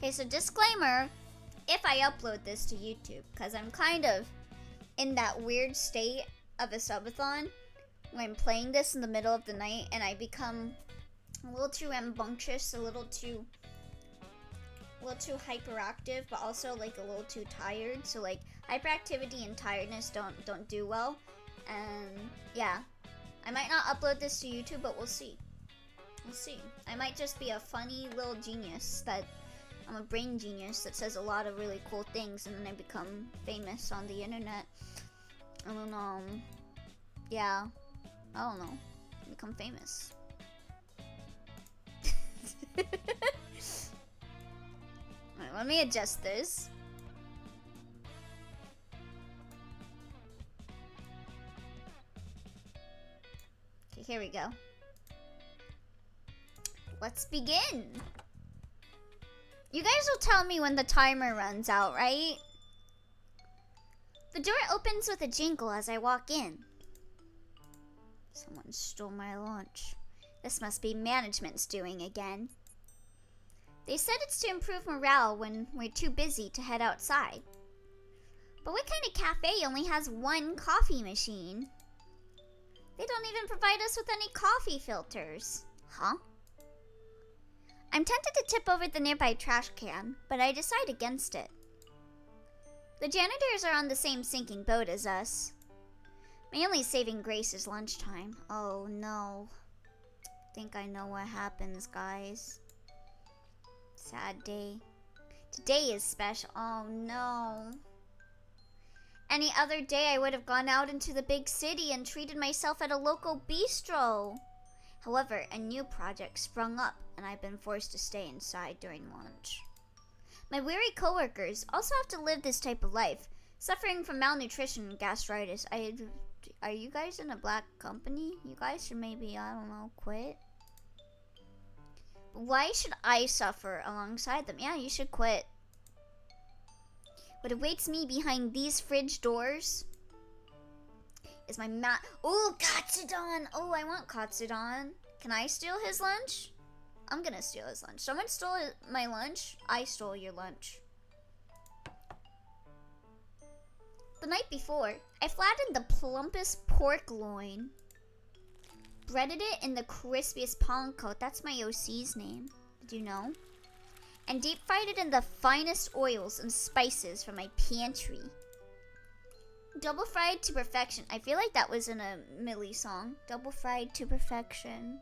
Okay, so disclaimer, if I upload this to YouTube, because I'm kind of in that weird state of a subathon when I'm playing this in the middle of the night and I become a little too rambunctious, a little too hyperactive, but also like a little too tired. So like hyperactivity and tiredness don't do well. And yeah, I might not upload this to YouTube, but we'll see. We'll see. I might just be a funny little genius that I'm a brain genius that says a lot of really cool things, and then I become famous on the internet. And then yeah, I don't know, become famous. Alright, let me adjust this. Okay, here we go. Let's begin. You guys will tell me when the timer runs out, right? The door opens with a jingle as I walk in. Someone stole my lunch. This must be management's doing again. They said it's to improve morale when we're too busy to head outside. But what kind of cafe only has one coffee machine? They don't even provide us with any coffee filters. Huh? I'm tempted to tip over the nearby trash can, but I decide against it. The janitors are on the same sinking boat as us. My only saving grace is lunchtime. Oh no. I think I know what happens, guys. Sad day. Today is special. Oh no. Any other day I would have gone out into the big city and treated myself at a local bistro. However, a new project sprung up and I've been forced to stay inside during lunch. My weary coworkers also have to live this type of life, suffering from malnutrition and gastritis. Are you guys in a black company? You guys should maybe, I don't know, quit. Why should I suffer alongside them? Yeah, you should quit. What awaits me behind these fridge doors is my Oh, Katsudon! Oh, I want Katsudon. Can I steal his lunch? I'm gonna steal his lunch. Someone stole my lunch. I stole your lunch. The night before, I flattened the plumpest pork loin, breaded it in the crispiest panko. That's my OC's name. Did you know? And deep fried it in the finest oils and spices from my pantry. Double fried to perfection. I feel like that was in a Millie song. Double fried to perfection.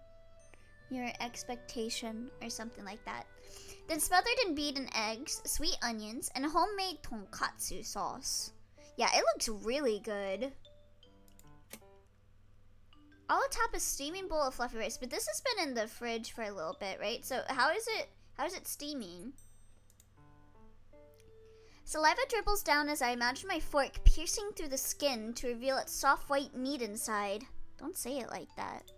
Your expectation or something like that. Then smothered in beaten eggs, sweet onions, and homemade tonkatsu sauce. Yeah, it looks really good. All atop a steaming bowl of fluffy rice, but this has been in the fridge for a little bit, right? So how is it steaming? Saliva dribbles down as I imagine my fork piercing through the skin to reveal its soft white meat inside. Don't say it like that.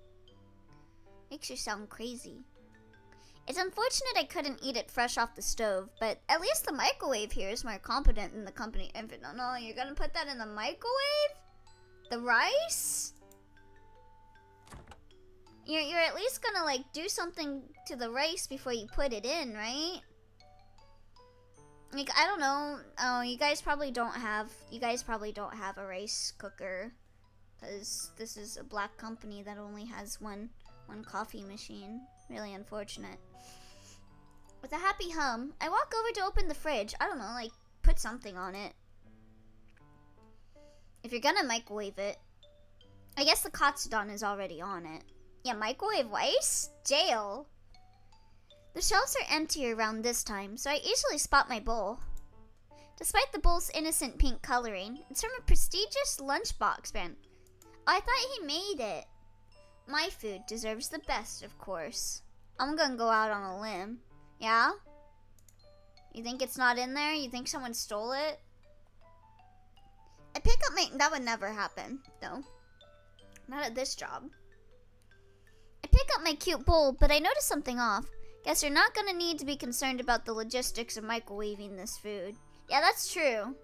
Makes you sound crazy. It's unfortunate I couldn't eat it fresh off the stove, but at least the microwave here is more competent than the company. No, you're gonna put that in the microwave? The rice? You're at least gonna like do something to the rice before you put it in, right? Like, I don't know. Oh, you guys probably don't have a rice cooker, because this is a black company that only has one coffee machine. Really unfortunate. With a happy hum, I walk over to open the fridge. I don't know, like, put something on it. If you're gonna microwave it, I guess the katsudon is already on it. Yeah, microwave rice? Jail. The shelves are empty around this time, so I easily spot my bowl. Despite the bowl's innocent pink coloring, it's from a prestigious lunchbox brand. Oh, I thought he made it. My food deserves the best, of course. I'm gonna go out on a limb. Yeah? You think it's not in there? You think someone stole it? I pick up my... That would never happen, though. Not at this job. I pick up my cute bowl, but I notice something off. Guess you're not gonna need to be concerned about the logistics of microwaving this food. Yeah, that's true.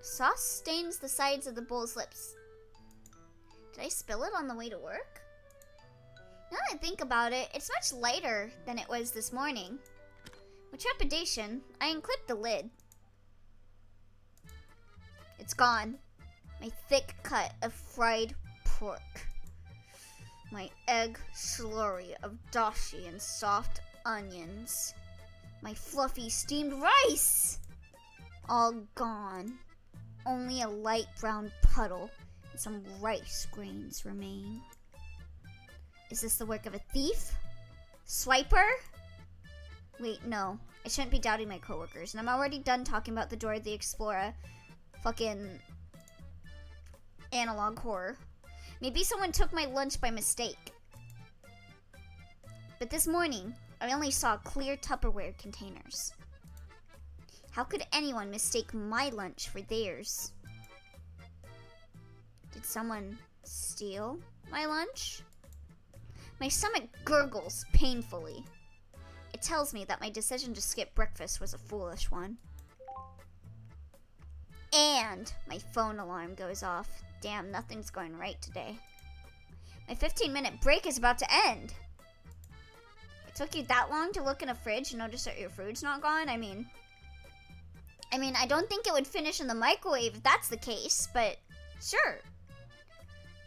Sauce stains the sides of the bowl's lips. Did I spill it on the way to work? Now that I think about it, it's much lighter than it was this morning. With trepidation, I unclipped the lid. It's gone. My thick cut of fried pork. My egg slurry of dashi and soft onions. My fluffy steamed rice! All gone. Only a light brown puddle and some rice grains remain. Is this the work of a thief? Swiper? Wait, no. I shouldn't be doubting my coworkers, and I'm already done talking about the Dora the Explorer. Fucking analog horror. Maybe someone took my lunch by mistake. But this morning, I only saw clear Tupperware containers. How could anyone mistake my lunch for theirs? Did someone steal my lunch? My stomach gurgles painfully. It tells me that my decision to skip breakfast was a foolish one. And my phone alarm goes off. Damn, nothing's going right today. My 15-minute break is about to end. It took you that long to look in a fridge and notice that your food's not gone? I mean, I don't think it would finish in the microwave if that's the case, but sure.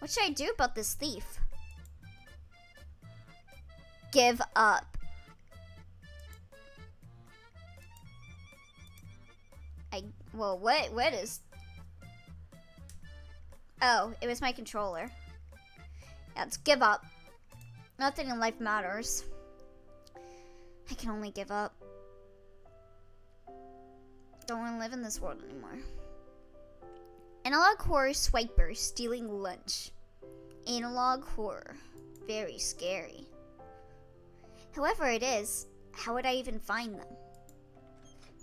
What should I do about this thief? Give up. Well, what is... Oh, it was my controller. Yeah, let's give up. Nothing in life matters. I can only give up. Don't want to live in this world anymore. Analog horror swiper stealing lunch. Analog horror. Very scary. However it is, how would I even find them?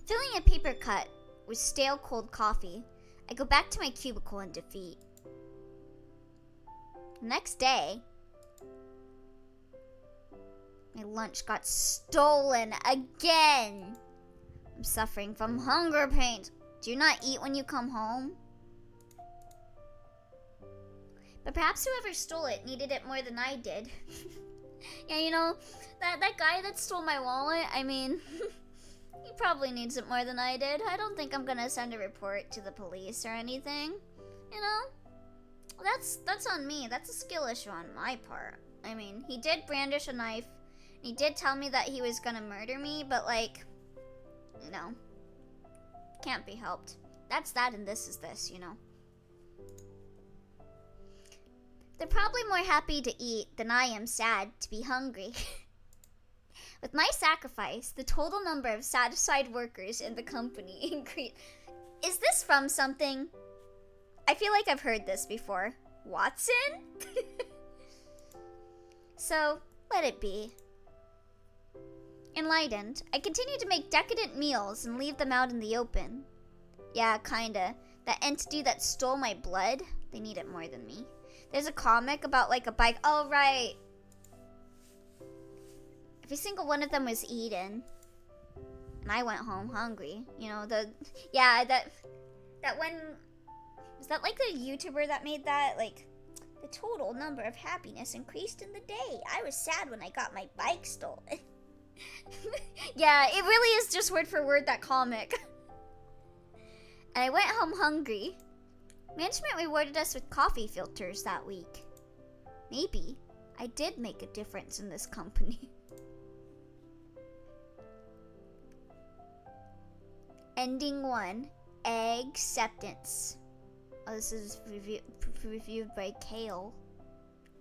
Filling a paper cut with stale cold coffee, I go back to my cubicle in defeat. Next day, my lunch got stolen again. I'm suffering from hunger pains. Do you not eat when you come home? But perhaps whoever stole it needed it more than I did. Yeah, you know, that guy that stole my wallet, I mean, he probably needs it more than I did. I don't think I'm gonna send a report to the police or anything. You know? That's on me. That's a skill issue on my part. I mean, he did brandish a knife. He did tell me that he was gonna murder me, but like, you know, can't be helped. That's that and this is this, you know. They're probably more happy to eat than I am sad to be hungry. With my sacrifice, the total number of satisfied workers in the company increased. Is this from something? I feel like I've heard this before. Watson? So, let it be. Enlightened, I continue to make decadent meals and leave them out in the open. Yeah, kinda. That entity that stole my blood, they need it more than me. There's a comic about like a bike. Oh, right. Every single one of them was eaten. And I went home hungry. You know, that one, was that like the YouTuber that made that? Like, the total number of happiness increased in the day. I was sad when I got my bike stolen. Yeah, it really is just word for word that comic. And I went home hungry. Management rewarded us with coffee filters that week. Maybe I did make a difference in this company. Ending 1. Acceptance. Oh, this is reviewed by Kale.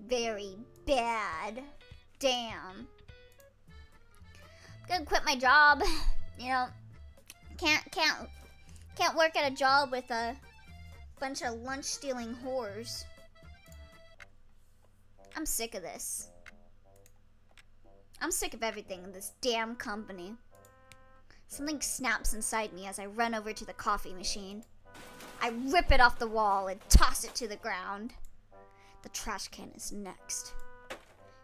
Very bad. Damn. I'm gonna quit my job. You know, can't work at a job with a bunch of lunch-stealing whores. I'm sick of this. I'm sick of everything in this damn company. Something snaps inside me as I run over to the coffee machine. I rip it off the wall and toss it to the ground. The trash can is next.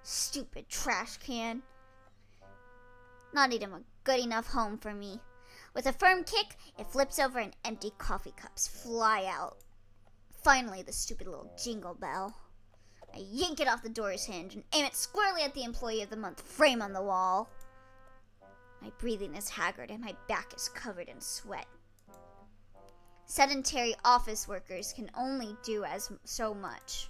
Stupid trash can. Not even a good enough home for me. With a firm kick, it flips over and empty coffee cups fly out. Finally, the stupid little jingle bell. I yank it off the door's hinge and aim it squarely at the Employee of the Month frame on the wall. My breathing is haggard and my back is covered in sweat. Sedentary office workers can only do so much.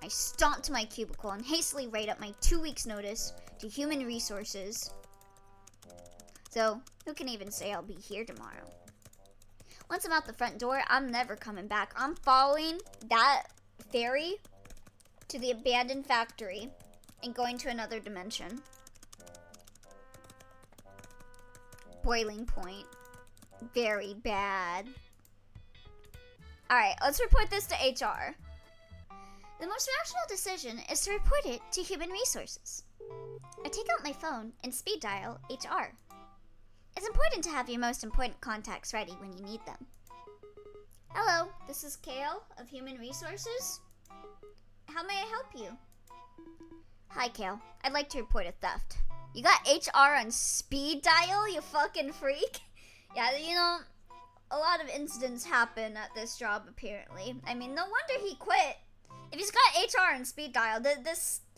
I stomp to my cubicle and hastily write up my 2 weeks notice to human resources. So, who can even say I'll be here tomorrow? Once I'm out the front door, I'm never coming back. I'm following that ferry to the abandoned factory and going to another dimension. Boiling point. Very bad. Alright, let's report this to HR. The most rational decision is to report it to human resources. I take out my phone and speed dial HR. It's important to have your most important contacts ready when you need them. Hello, this is Kale of Human Resources. How may I help you? Hi, Kale. I'd like to report a theft. You got HR on speed dial, you fucking freak? Yeah, you know, a lot of incidents happen at this job, apparently. I mean, no wonder he quit. If he's got HR on speed dial, there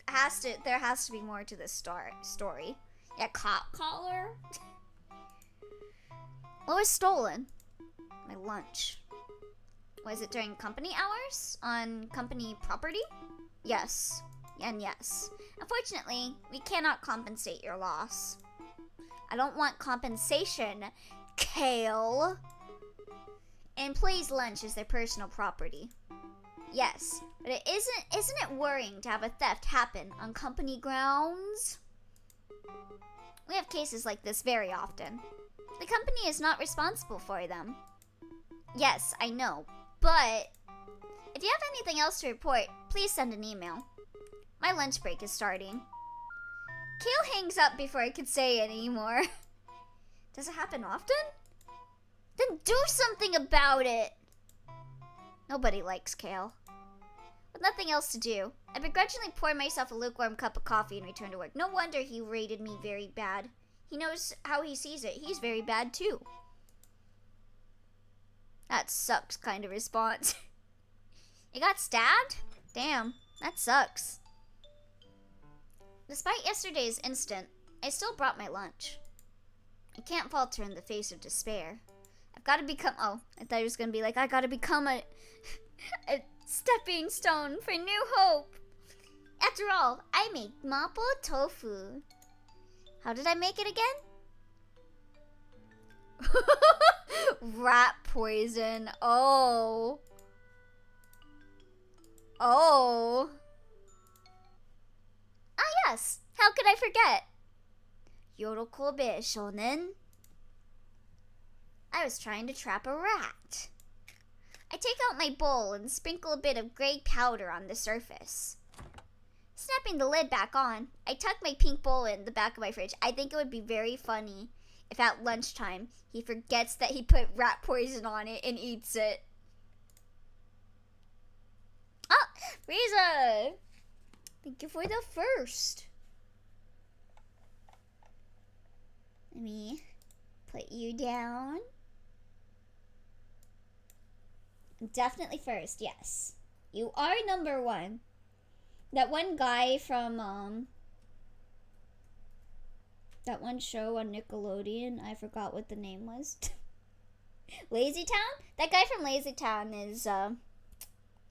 has to be more to this story. Yeah, cop collar? What was stolen? My lunch. Was it during company hours? On company property? Yes. And yes. Unfortunately, we cannot compensate your loss. I don't want compensation, Kale. An employee's lunch is their personal property. Yes, but isn't it worrying to have a theft happen on company grounds? We have cases like this very often. The company is not responsible for them. Yes, I know, but if you have anything else to report, please send an email. My lunch break is starting. Kale hangs up before I could say anymore. Does it happen often? Then do something about it! Nobody likes Kale. With nothing else to do, I begrudgingly pour myself a lukewarm cup of coffee and return to work. No wonder he rated me very bad. He knows how he sees it. He's very bad too. That sucks kind of response. You got stabbed? Damn, that sucks. Despite yesterday's incident, I still brought my lunch. I can't falter in the face of despair. I've got to become... Oh, I thought it was going to be like, I got to become a stepping stone for new hope. After all, I make mapo tofu. How did I make it again? Rat poison. Oh. Oh. Ah, yes. How could I forget? Yorokobe shonen. I was trying to trap a rat. I take out my bowl and sprinkle a bit of gray powder on the surface. Snapping the lid back on, I tuck my pink bowl in the back of my fridge. I think it would be very funny if at lunchtime he forgets that he put rat poison on it and eats it. Oh, Riza! Thank you for the first. Let me put you down. Definitely first, yes. You are number one. That one guy from, that one show on Nickelodeon, I forgot what the name was. Lazy Town? That guy from Lazy Town is,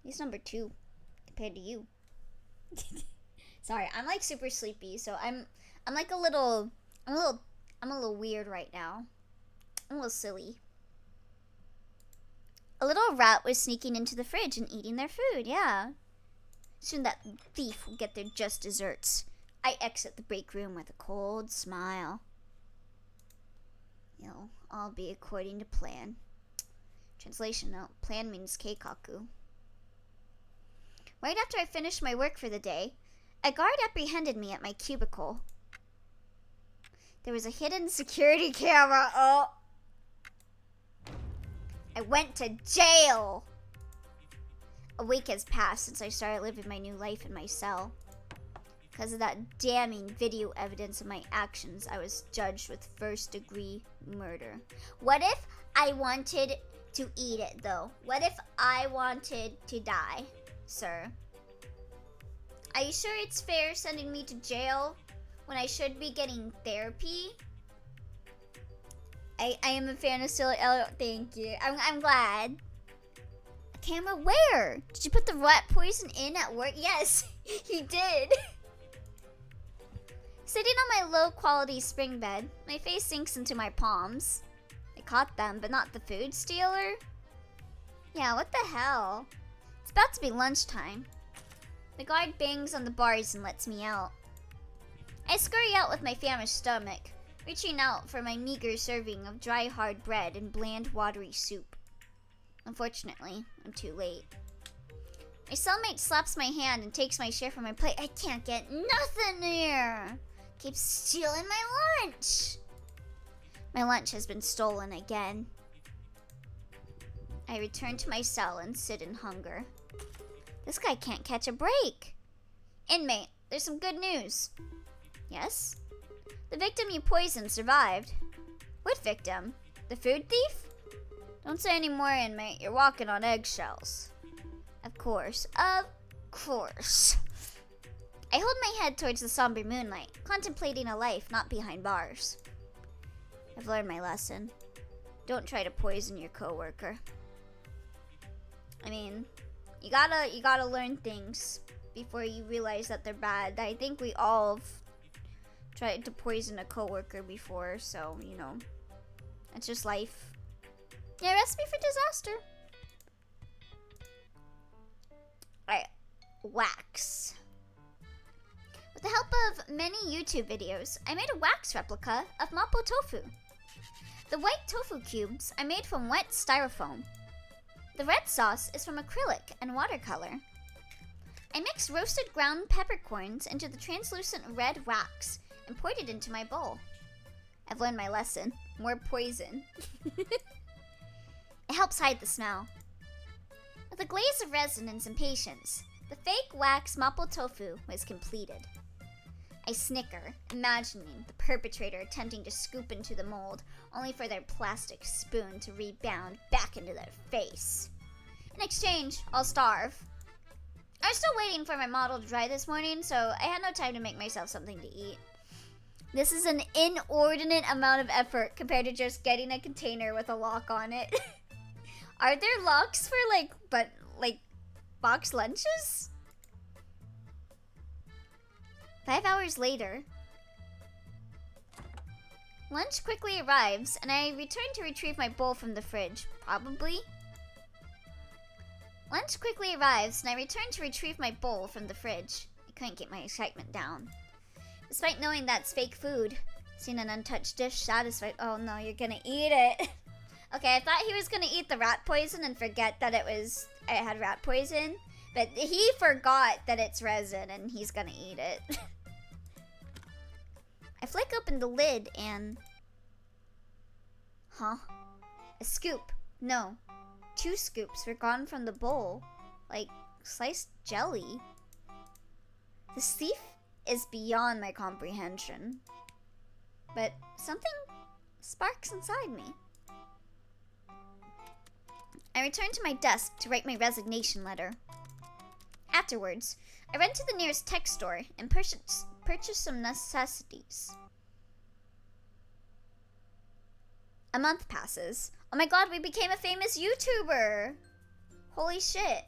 he's number 2 compared to you. Sorry, I'm like super sleepy, so I'm like a little weird right now. I'm a little silly. A little rat was sneaking into the fridge and eating their food, yeah. Soon that thief will get their just desserts. I exit the break room with a cold smile. It'll all be according to plan. Translation note, plan means keikaku. Right after I finished my work for the day, a guard apprehended me at my cubicle. There was a hidden security camera. Oh. I went to jail. A week has passed since I started living my new life in my cell. Because of that damning video evidence of my actions, I was judged with first-degree murder. What if I wanted to eat it, though? What if I wanted to die, sir? Are you sure it's fair sending me to jail when I should be getting therapy. I am a fan of Silly Elliot. Thank you. I'm glad. A camera where? Did you put the rat poison in at work? Yes, he did. Sitting on my low-quality spring bed, my face sinks into my palms. I caught them, but not the food stealer. Yeah, what the hell? It's about to be lunchtime. The guard bangs on the bars and lets me out. I scurry out with my famished stomach, reaching out for my meager serving of dry, hard bread and bland, watery soup. Unfortunately, I'm too late. My cellmate slaps my hand and takes my share from my plate. I can't get nothing here. Keeps stealing my lunch. My lunch has been stolen again. I return to my cell and sit in hunger. This guy can't catch a break. Inmate, there's some good news. Yes? The victim you poisoned survived. What victim? The food thief? Don't say any more, inmate. You're walking on eggshells. Of course. Of course. I hold my head towards the somber moonlight, contemplating a life not behind bars. I've learned my lesson. Don't try to poison your coworker. I mean, you gotta learn things before you realize that they're bad. I think we all have tried to poison a coworker before, so, you know, it's just life. Yeah, recipe for disaster. Alright, wax. With the help of many YouTube videos, I made a wax replica of mapo tofu. The white tofu cubes are made from wet styrofoam. The red sauce is from acrylic and watercolor. I mixed roasted ground peppercorns into the translucent red wax and poured it into my bowl. I've learned my lesson. More poison. It helps hide the smell. With a glaze of resin and some patience, the fake wax mapo tofu was completed. I snicker, imagining the perpetrator attempting to scoop into the mold, only for their plastic spoon to rebound back into their face. In exchange, I'll starve. I was still waiting for my model to dry this morning, so I had no time to make myself something to eat. This is an inordinate amount of effort compared to just getting a container with a lock on it. Are there locks for, box lunches? 5 hours later, lunch quickly arrives, and I return to retrieve my bowl from the fridge. Probably. Lunch quickly arrives, and I return to retrieve my bowl from the fridge. I couldn't get my excitement down. Despite knowing that's fake food, seeing an untouched dish satisfied. Oh no, you're gonna eat it. Okay, I thought he was gonna eat the rat poison and forget that it had rat poison. But he forgot that it's resin and he's gonna eat it. I flick open the lid and... Huh? A scoop. No. 2 scoops were gone from the bowl. Like sliced jelly. This thief is beyond my comprehension. But something sparks inside me. I return to my desk to write my resignation letter. Afterwards, I run to the nearest tech store and purchase some necessities. A month passes. Oh my god, we became a famous YouTuber! Holy shit.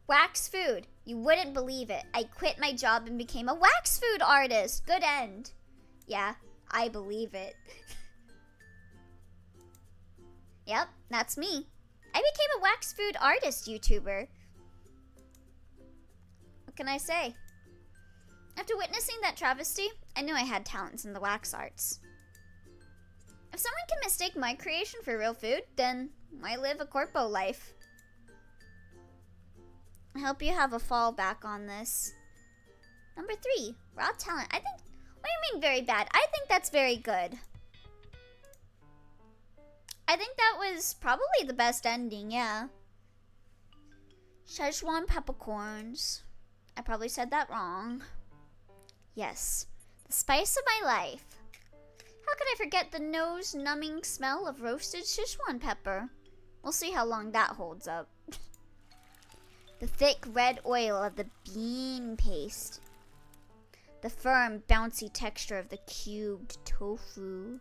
Wax food. You wouldn't believe it. I quit my job and became a wax food artist. Good end. Yeah, I believe it. Yep, that's me. I became a wax food artist YouTuber. What can I say? After witnessing that travesty, I knew I had talents in the wax arts. If someone can mistake my creation for real food, then why live a corpo life? I hope you have a fallback on this. Number 3, raw talent. What do you mean very bad? I think that's very good. I think that was probably the best ending, yeah. Szechuan peppercorns. I probably said that wrong. Yes, the spice of my life. How could I forget the nose-numbing smell of roasted Szechuan pepper? We'll see how long that holds up. The thick red oil of the bean paste. the firm, bouncy texture of the cubed tofu.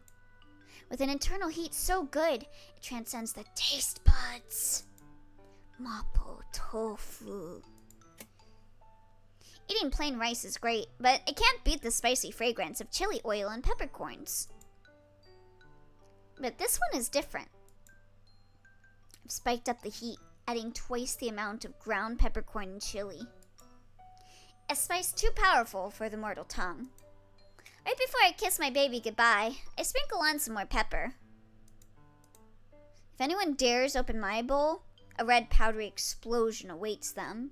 With an internal heat so good, it transcends the taste buds. Mapo tofu. Eating plain rice is great, but it can't beat the spicy fragrance of chili oil and peppercorns. But this one is different. I've spiked up the heat, adding twice the amount of ground peppercorn and chili. A spice too powerful for the mortal tongue. Right before I kiss my baby goodbye, I sprinkle on some more pepper. If anyone dares open my bowl, a red powdery explosion awaits them.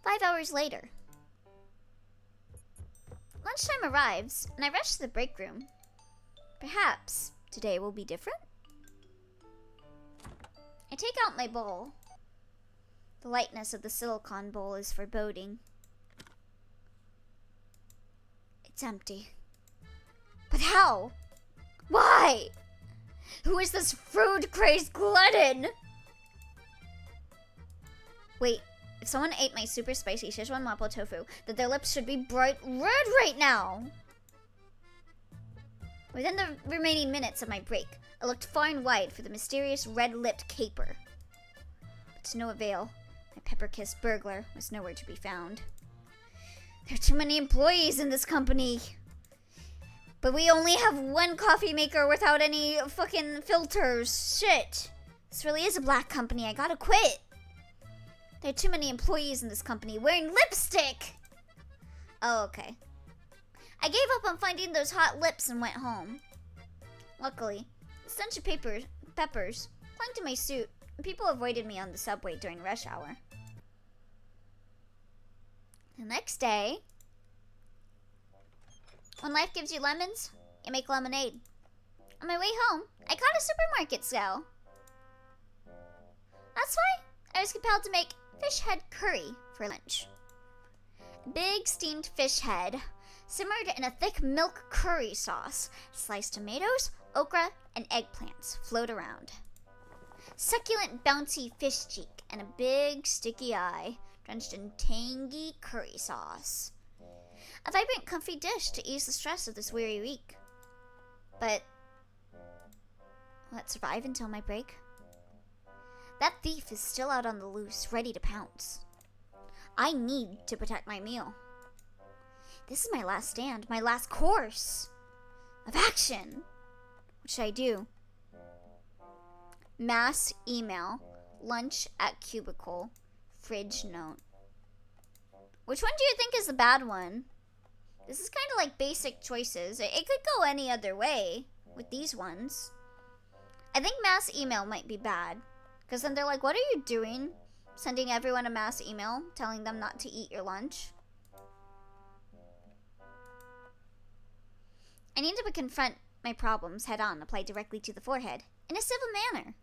5 hours later. Lunchtime arrives, and I rush to the break room. Perhaps today will be different? I take out my bowl. The lightness of the silicone bowl is foreboding. It's empty. But how? Why? Who is this food-crazed glutton? Wait, if someone ate my super spicy Szechuan mapo tofu, then their lips should be bright red right now. Within the remaining minutes of my break, I looked far and wide for the mysterious red-lipped caper. But to no avail, my pepper-kissed burglar was nowhere to be found. There are too many employees in this company. But we only have one coffee maker without any fucking filters. Shit. This really is a black company. I gotta quit. There are too many employees in this company wearing lipstick. Oh, okay. I gave up on finding those hot lips and went home. Luckily, the stench of peppers clung to my suit, and people avoided me on the subway during rush hour. The next day, when life gives you lemons, you make lemonade. On my way home, I caught a supermarket sale. That's why I was compelled to make fish head curry for lunch. A big steamed fish head, simmered in a thick milk curry sauce. Sliced tomatoes, okra, and eggplants float around. Succulent, bouncy fish cheek and a big sticky eye, drenched in tangy curry sauce. A vibrant, comfy dish to ease the stress of this weary week. But will it survive until my break? That thief is still out on the loose, ready to pounce. I need to protect my meal. This is my last stand, my last course of action. What should I do? Mass email, lunch at cubicle, fridge note. Which one do you think is the bad one? This is kind of like basic choices. It could go any other way with these ones. I think mass email might be bad. Because then they're like, what are you doing? Sending everyone a mass email, telling them not to eat your lunch. I need to confront my problems head on, applied directly to the forehead, in a civil manner.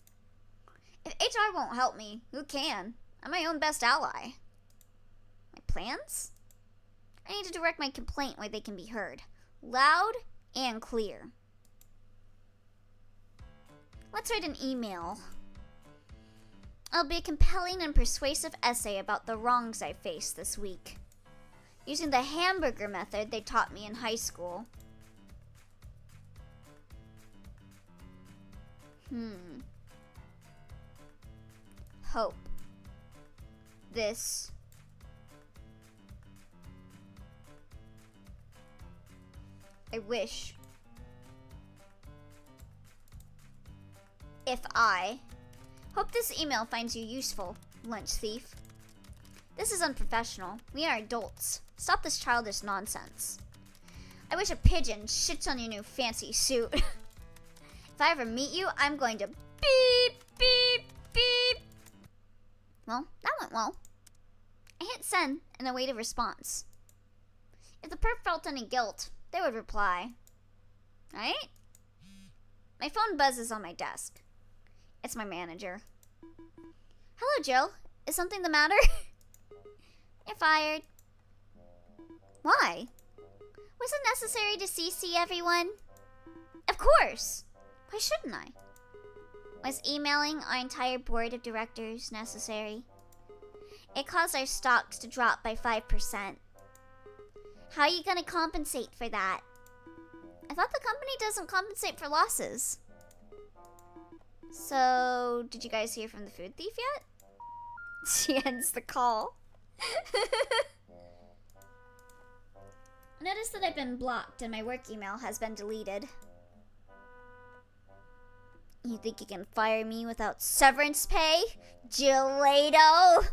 If HR won't help me, who can? I'm my own best ally. My plans? I need to direct my complaint where they can be heard. Loud and clear. Let's write an email. It'll be a compelling and persuasive essay about the wrongs I faced this week, using the hamburger method they taught me in high school. Hope. This. I wish. If I. Hope this email finds you useful, lunch thief. This is unprofessional. We are adults. Stop this childish nonsense. I wish a pigeon shits on your new fancy suit. If I ever meet you, I'm going to beep, beep, beep. Well, that went well. I hit send and await a response. If the perp felt any guilt, they would reply. Right? My phone buzzes on my desk. It's my manager. Hello, Jill. Is something the matter? You're fired. Why? Was it necessary to CC everyone? Of course. Why shouldn't I? Was emailing our entire board of directors necessary? It caused our stocks to drop by 5%. How are you gonna compensate for that? I thought the company doesn't compensate for losses. So, did you guys hear from the food thief yet? She ends the call. Notice that I've been blocked and my work email has been deleted. You think you can fire me without severance pay? Gelato?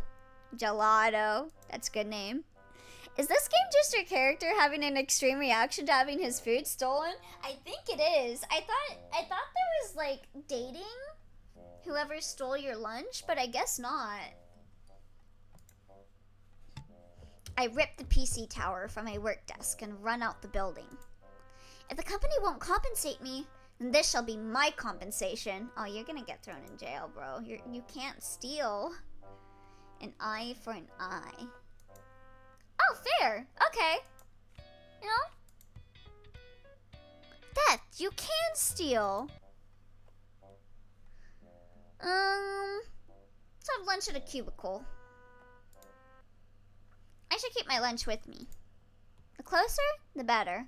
Gelato. That's a good name. Is this game just your character having an extreme reaction to having his food stolen? I think it is. I thought there was like dating whoever stole your lunch, but I guess not. I rip the PC tower from my work desk and run out the building. If the company won't compensate me, then this shall be my compensation. Oh, you're gonna get thrown in jail, bro. You can't steal. An eye for an eye. Oh, fair. Okay. You know? Death, you can steal. Let's have lunch at a cubicle. I should keep my lunch with me. The closer, the better.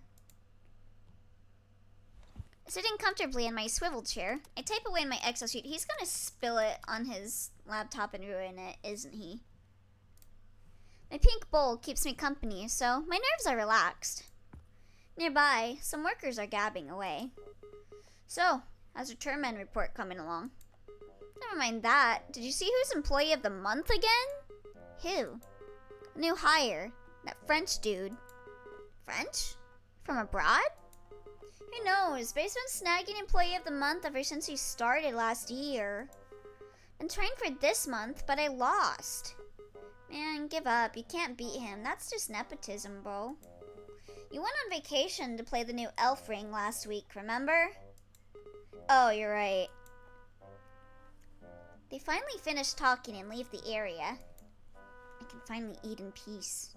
Sitting comfortably in my swivel chair, I type away in my Excel sheet. He's gonna spill it on his laptop and ruin it, isn't he? My pink bowl keeps me company, so my nerves are relaxed. Nearby, some workers are gabbing away. So, how's your term end report coming along? Never mind that. Did you see who's Employee of the Month again? Who? New hire. That French dude. French? From abroad? Who knows? Based on snagging Employee of the Month ever since he started last year. Been trying for this month, but I lost. Man, give up. You can't beat him. That's just nepotism, bro. You went on vacation to play the new elf ring last week, remember? Oh, you're right. They finally finish talking and leave the area. I can finally eat in peace.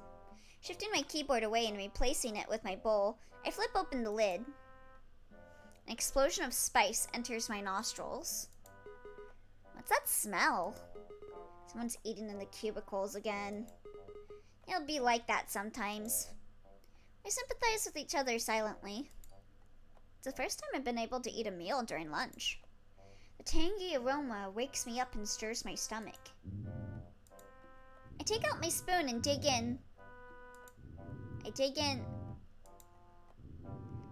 Shifting my keyboard away and replacing it with my bowl, I flip open the lid. An explosion of spice enters my nostrils. What's that smell? Someone's eating in the cubicles again. It'll be like that sometimes. We sympathize with each other silently. It's the first time I've been able to eat a meal during lunch. The tangy aroma wakes me up and stirs my stomach. I take out my spoon and dig in.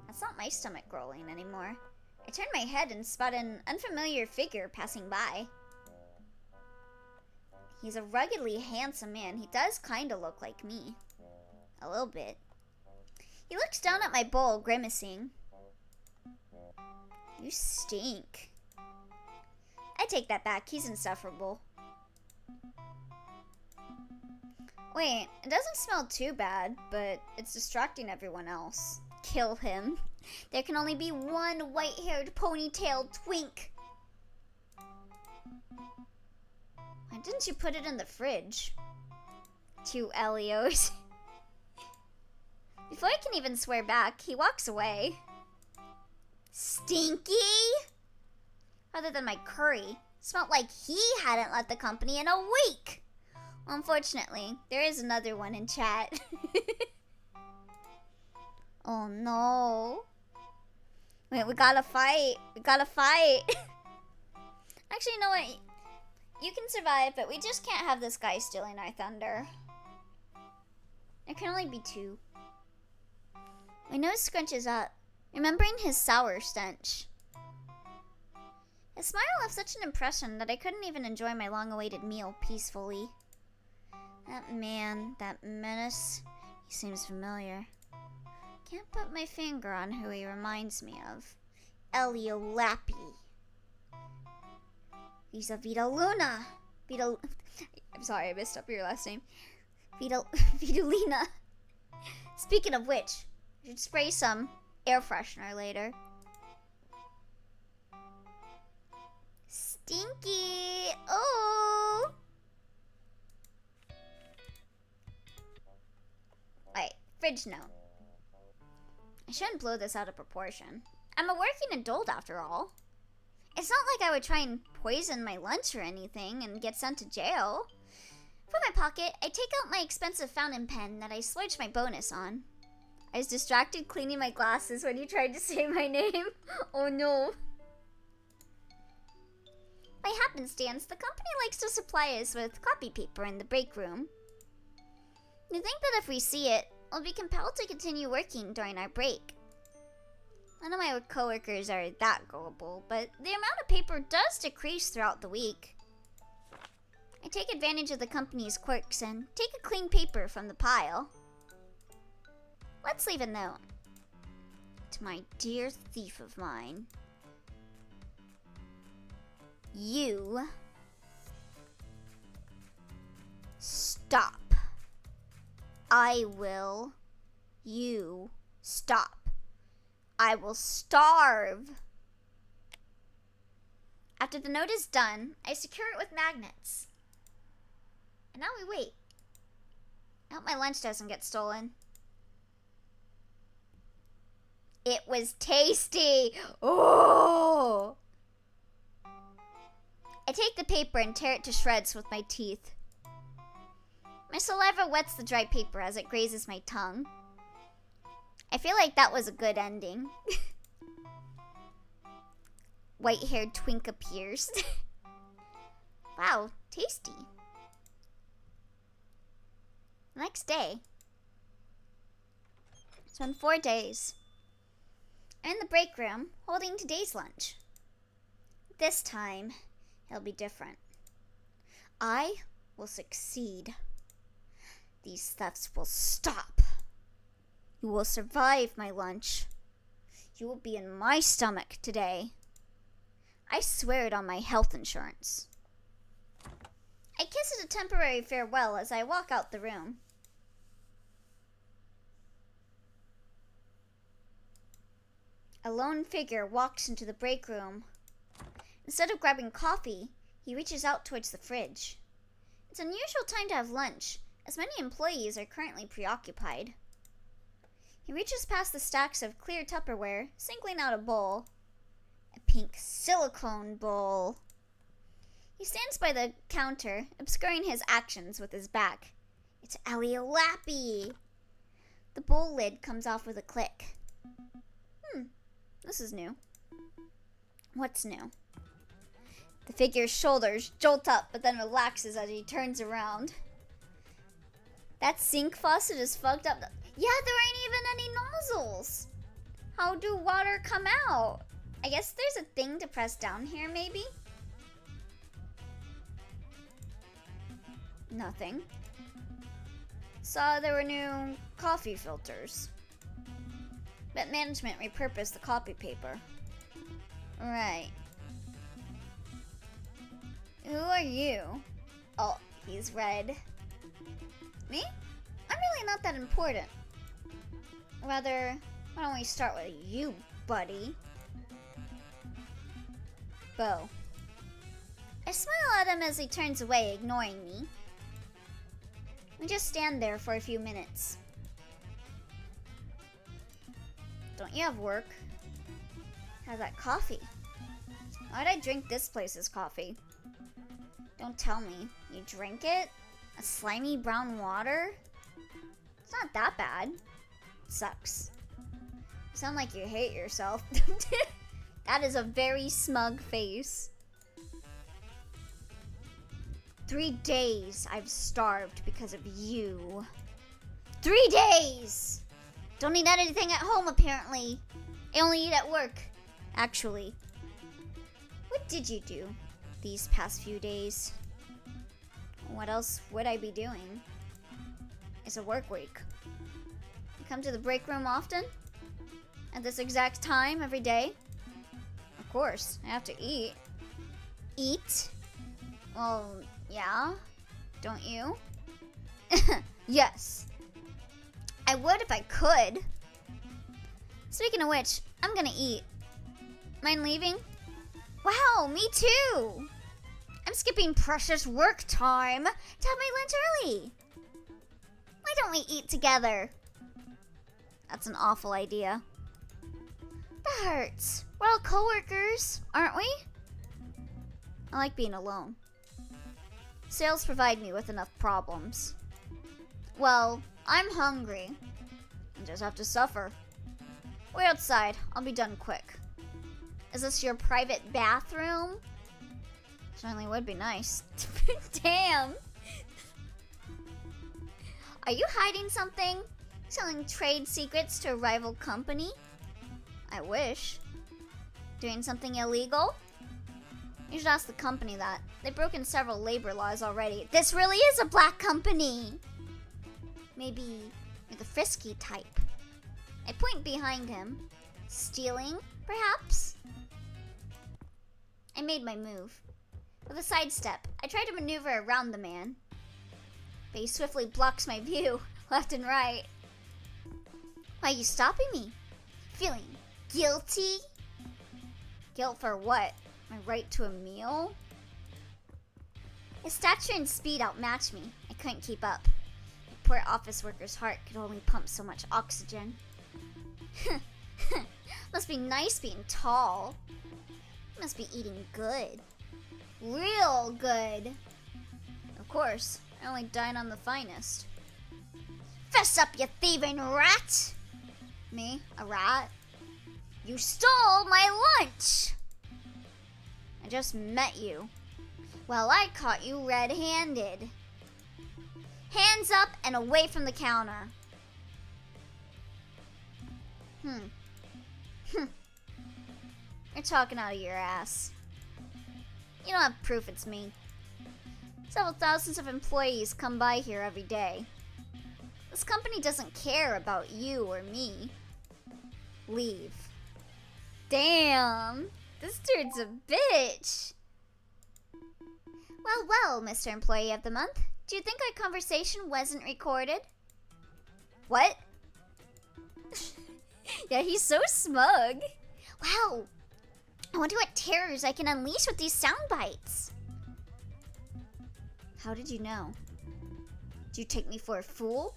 That's not my stomach growling anymore. I turn my head and spot an unfamiliar figure passing by. He's a ruggedly handsome man. He does kind of look like me. A little bit. He looks down at my bowl, grimacing. You stink. I take that back. He's insufferable. Wait, it doesn't smell too bad, but it's distracting everyone else. Kill him. There can only be one white-haired ponytailed twink. Why didn't you put it in the fridge? 2 Elios. Before I can even swear back, he walks away. Stinky? Other than my curry, smelled like he hadn't left the company in a week. Well, unfortunately, there is another one in chat. Oh no. Wait, we gotta fight. We gotta fight. Actually, you know what? You can survive, but we just can't have this guy stealing our thunder. There can only be 2. My nose scrunches up, remembering his sour stench. His smile left such an impression that I couldn't even enjoy my long-awaited meal peacefully. That man, that menace, he seems familiar. Can't put my finger on who he reminds me of. Elio Lappi. Visa Vita Luna. I'm sorry, I messed up your last name. Vitulina. Speaking of which, I should spray some air freshener later. Stinky. Oh. Alright, fridge note. I shouldn't blow this out of proportion. I'm a working adult after all. It's not like I would try and poison my lunch or anything and get sent to jail. From my pocket, I take out my expensive fountain pen that I splurged my bonus on. I was distracted cleaning my glasses when you tried to say my name. Oh no. By happenstance, the company likes to supply us with copy paper in the break room. You think that if we see it, we'll be compelled to continue working during our break. None of my coworkers are that gullible, but the amount of paper does decrease throughout the week. I take advantage of the company's quirks and take a clean paper from the pile. Let's leave a note. To my dear thief of mine. You stop. I will. You stop. I will starve. After the note is done, I secure it with magnets. And now we wait. I hope my lunch doesn't get stolen. It was tasty. Oh! I take the paper and tear it to shreds with my teeth. My saliva wets the dry paper as it grazes my tongue. I feel like that was a good ending. White-haired twink appears. Wow, tasty. Next day. It's been 4 days. I'm in the break room, holding today's lunch. This time, it'll be different. I will succeed. These thefts will stop. You will survive my lunch. You will be in my stomach today. I swear it on my health insurance. I kiss it a temporary farewell as I walk out the room. A lone figure walks into the break room. Instead of grabbing coffee, he reaches out towards the fridge. It's an unusual time to have lunch, as many employees are currently preoccupied. He reaches past the stacks of clear Tupperware, singling out a bowl. A pink silicone bowl. He stands by the counter, obscuring his actions with his back. It's Ellie Lappy. The bowl lid comes off with a click. This is new. What's new? The figure's shoulders jolt up, but then relaxes as he turns around. That sink faucet is fucked up. Yeah, there ain't even any nozzles. How do water come out? I guess there's a thing to press down here, maybe? Nothing. Saw there were new coffee filters. But management repurposed the copy paper. Right. Who are you? Oh, he's red. Me? I'm really not that important. Rather, why don't we start with you, buddy? Bo. I smile at him as he turns away, ignoring me. We just stand there for a few minutes. Don't you have work? How's that coffee? Why'd I drink this place's coffee? Don't tell me. You drink it? A slimy brown water? It's not that bad. It sucks. You sound like you hate yourself. That is a very smug face. 3 days I've starved because of you. 3 days! Don't eat anything at home, apparently. I only eat at work, actually. What did you do these past few days? What else would I be doing? It's a work week. You come to the break room often? At this exact time every day? Of course, I have to eat. Eat? Well, yeah. Don't you? Yes. I would if I could. Speaking of which, I'm gonna eat. Mind leaving? Wow, me too! I'm skipping precious work time to have my lunch early. Why don't we eat together? That's an awful idea. That hurts. We're all coworkers, aren't we? I like being alone. Sales provide me with enough problems. Well, I'm hungry. I just have to suffer. Wait outside. I'll be done quick. Is this your private bathroom? Certainly would be nice. Damn. Are you hiding something? Selling trade secrets to a rival company? I wish. Doing something illegal? You should ask the company that. They've broken several labor laws already. This really is a black company! Maybe you're the frisky type. I point behind him. Stealing, perhaps? I made my move. With a sidestep, I try to maneuver around the man. But he swiftly blocks my view, left and right. Why are you stopping me? Feeling guilty? Guilt for what? My right to a meal? His stature and speed outmatched me. I couldn't keep up. My poor office worker's heart could only pump so much oxygen. Must be nice being tall. Must be eating good. Real good. Of course, I only dine on the finest. Fess up, you thieving rat! Me, a rat? You stole my lunch! I just met you. Well, I caught you red-handed. Hands up and away from the counter. You're talking out of your ass. You don't have proof it's me. Several thousands of employees come by here every day. This company doesn't care about you or me. Leave. Damn, this dude's a bitch. Well, Mr. Employee of the Month. Do you think our conversation wasn't recorded? What? Yeah, he's so smug. Wow. I wonder what terrors I can unleash with these sound bites. How did you know? Did you take me for a fool?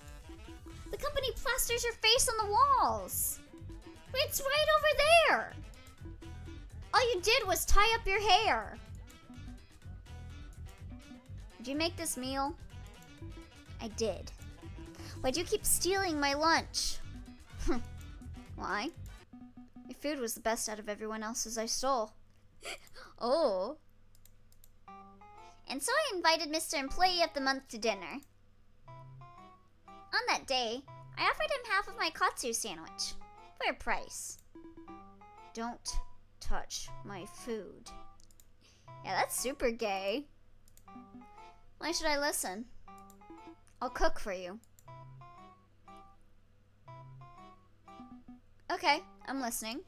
The company plasters your face on the walls. It's right over there. All you did was tie up your hair. Did you make this meal? I did. Why'd you keep stealing my lunch? Why? Your food was the best out of everyone else's I stole. Oh. And so I invited Mr. Employee of the Month to dinner. On that day, I offered him half of my katsu sandwich. For a price. Don't touch my food. Yeah, that's super gay. Why should I listen? I'll cook for you. Okay, I'm listening.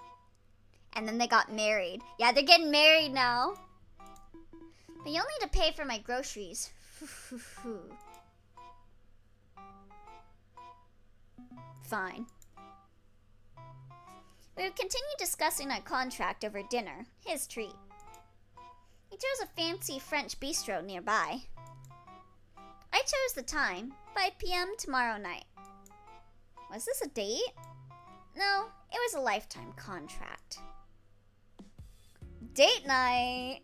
And then they got married. Yeah, they're getting married now. But you'll need to pay for my groceries. Fine. We would continue discussing our contract over dinner, his treat. He chose a fancy French bistro nearby. I chose the time, 5 p.m. tomorrow night. Was this a date? No, it was a lifetime contract. Date night!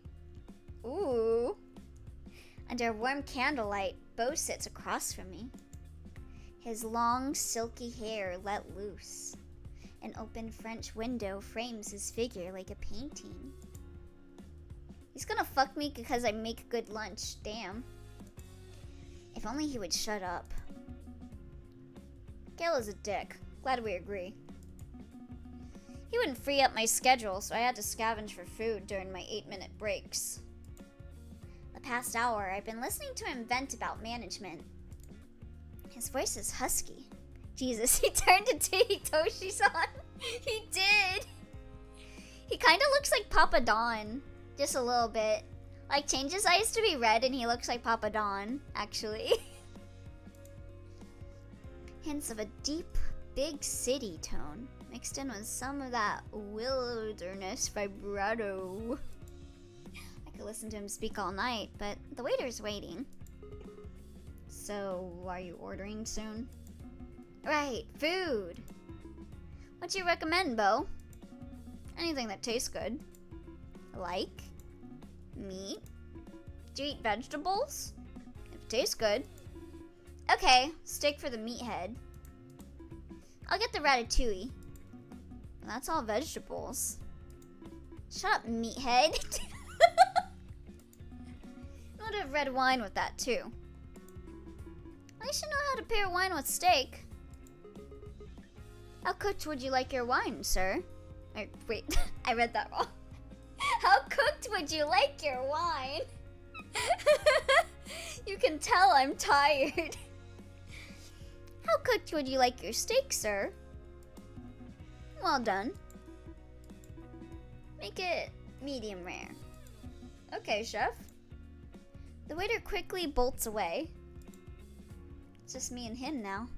Ooh. Under warm candlelight, Beau sits across from me. His long, silky hair let loose. An open French window frames his figure like a painting. He's gonna fuck me because I make good lunch, damn. If only he would shut up. Gail is a dick. Glad we agree. He wouldn't free up my schedule, so I had to scavenge for food during my 8-minute breaks. The past hour, I've been listening to him vent about management. His voice is husky. Jesus, he turned into Hitoshi-san. He did. He kind of looks like Papa Don. Just a little bit. Like, changed his eyes to be red and he looks like Papa Don, actually. Hints of a deep, big city tone, mixed in with some of that wilderness vibrato. I could listen to him speak all night, but the waiter's waiting. So, are you ordering soon? Right, food. What do you recommend, Beau? Anything that tastes good. Like? Meat? Do you eat vegetables? Tastes good. Okay, steak for the meathead. I'll get the ratatouille. That's all vegetables. Shut up, meathead. I would have red wine with that too. At least you know how to pair wine with steak. How cooked would you like your wine, sir? Wait, I read that wrong. How cooked would you like your wine? You can tell I'm tired. How cooked would you like your steak, sir? Well done. Make it medium rare. Okay, chef. The waiter quickly bolts away. It's just me and him now.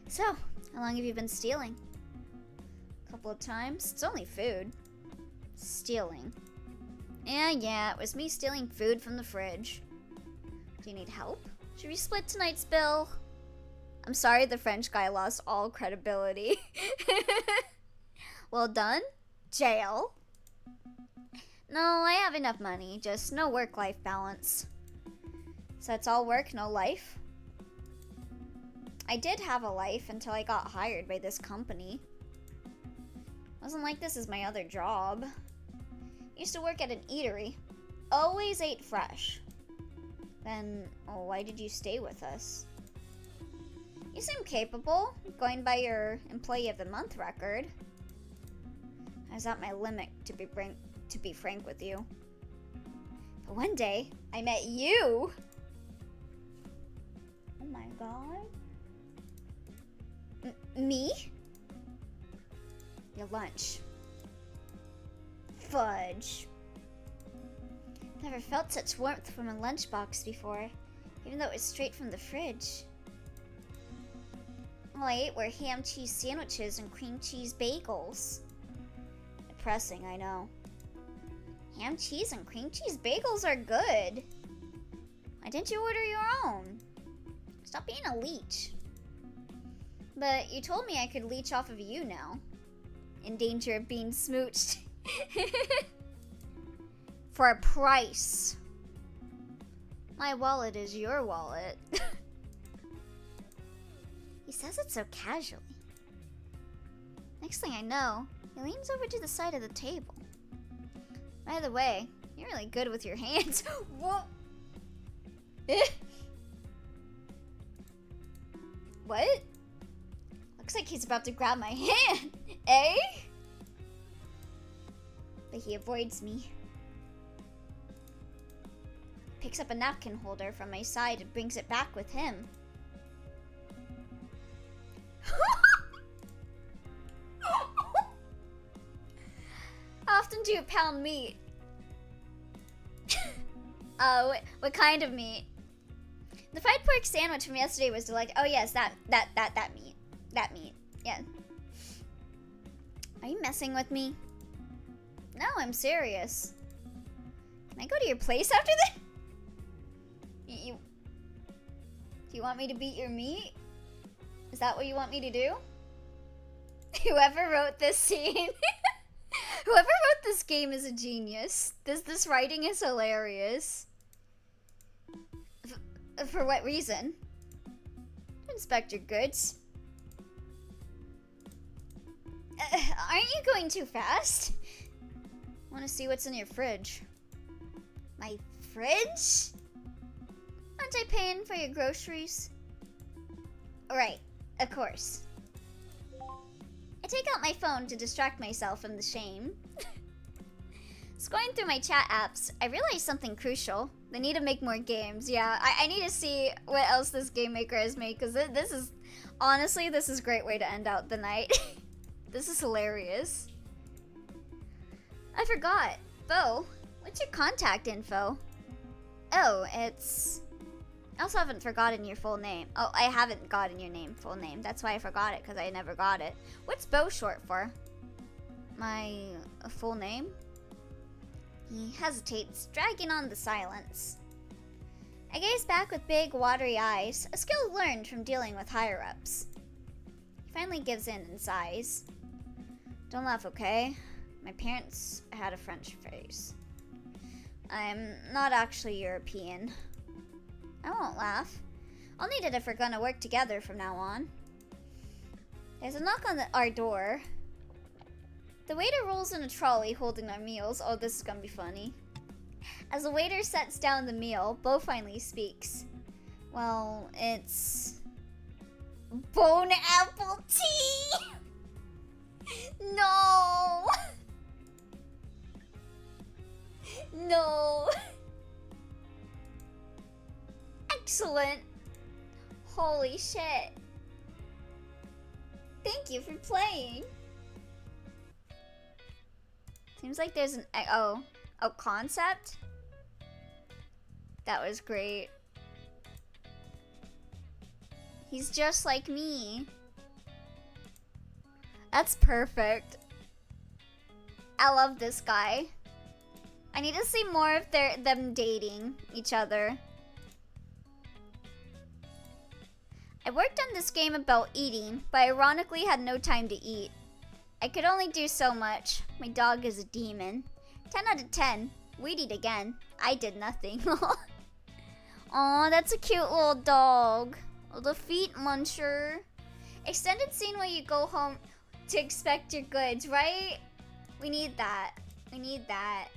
So, how long have you been stealing? A couple of times. It's only food. Stealing. Yeah, it was me stealing food from the fridge. Do you need help? Should we split tonight's bill? I'm sorry the French guy lost all credibility. Well done. Jail. No, I have enough money, just no work-life balance. So it's all work, no life? I did have a life until I got hired by this company. Wasn't like this is my other job. Used to work at an eatery. Always ate fresh. Then, why did you stay with us? You seem capable, going by your Employee of the Month record. I was at my limit, to be frank with you. But one day, I met you! Oh my god. Me? Your lunch. Fudge. Never felt such warmth from a lunchbox before, even though it was straight from the fridge. All I ate were ham cheese sandwiches and cream cheese bagels. Depressing, I know. Ham cheese and cream cheese bagels are good. Why didn't you order your own? Stop being a leech. But you told me I could leech off of you now. In danger of being smooched. For a price. My wallet is your wallet. He says it so casually. Next thing I know, he leans over to the side of the table. By the way, you're really good with your hands. Whoa. What? Looks like he's about to grab my hand. Eh? But he avoids me. Picks up a napkin holder from my side and brings it back with him. How often do you pound meat? What kind of meat? The fried pork sandwich from yesterday was delightful. Oh yes, that meat. That meat. Yeah. Are you messing with me? No, I'm serious. Can I go to your place after this? Do you want me to beat your meat? Is that what you want me to do? Whoever wrote this scene, whoever wrote this game is a genius. This writing is hilarious. For what reason? Inspect your goods. Aren't you going too fast? Want to see what's in your fridge? My fridge? Aren't I paying for your groceries? Right, of course. I take out my phone to distract myself from the shame. Scrolling through my chat apps, I realized something crucial. They need to make more games. Yeah, I need to see what else this game maker has made, because this is, honestly, this is a great way to end out the night. This is hilarious. I forgot. Bo, what's your contact info? Oh, it's... I also haven't forgotten your full name. Oh, I haven't gotten your full name. That's why I forgot it, because I never got it. What's Bo short for? My full name? He hesitates, dragging on the silence. I gaze back with big, watery eyes, a skill learned from dealing with higher-ups. He finally gives in and sighs. Don't laugh, okay? My parents had a French face. I'm not actually European. I won't laugh. I'll need it if we're gonna work together from now on. There's a knock on our door. The waiter rolls in a trolley holding our meals. Oh, this is gonna be funny. As the waiter sets down the meal, Bo finally speaks. Well, it's... bone apple tea! No! No! Excellent! Holy shit. Thank you for playing. Seems like there's an... oh, concept? That was great. He's just like me. That's perfect. I love this guy. I need to see more of them dating each other. I worked on this game about eating, but ironically had no time to eat. I could only do so much. My dog is a demon. 10 out of 10. We'd eat again. I did nothing. Aw, that's a cute little dog. Oh, the feet muncher. Extended scene where you go home to expect your goods, right? We need that. We need that.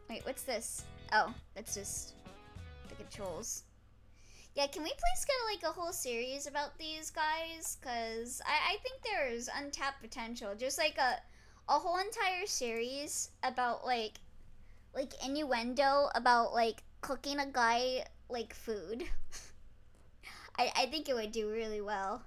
Wait, what's this? Oh, that's just the controls. Yeah, can we please get like a whole series about these guys? Cause I think there's untapped potential. Just like a whole entire series about like innuendo about like cooking a guy like food. I think it would do really well.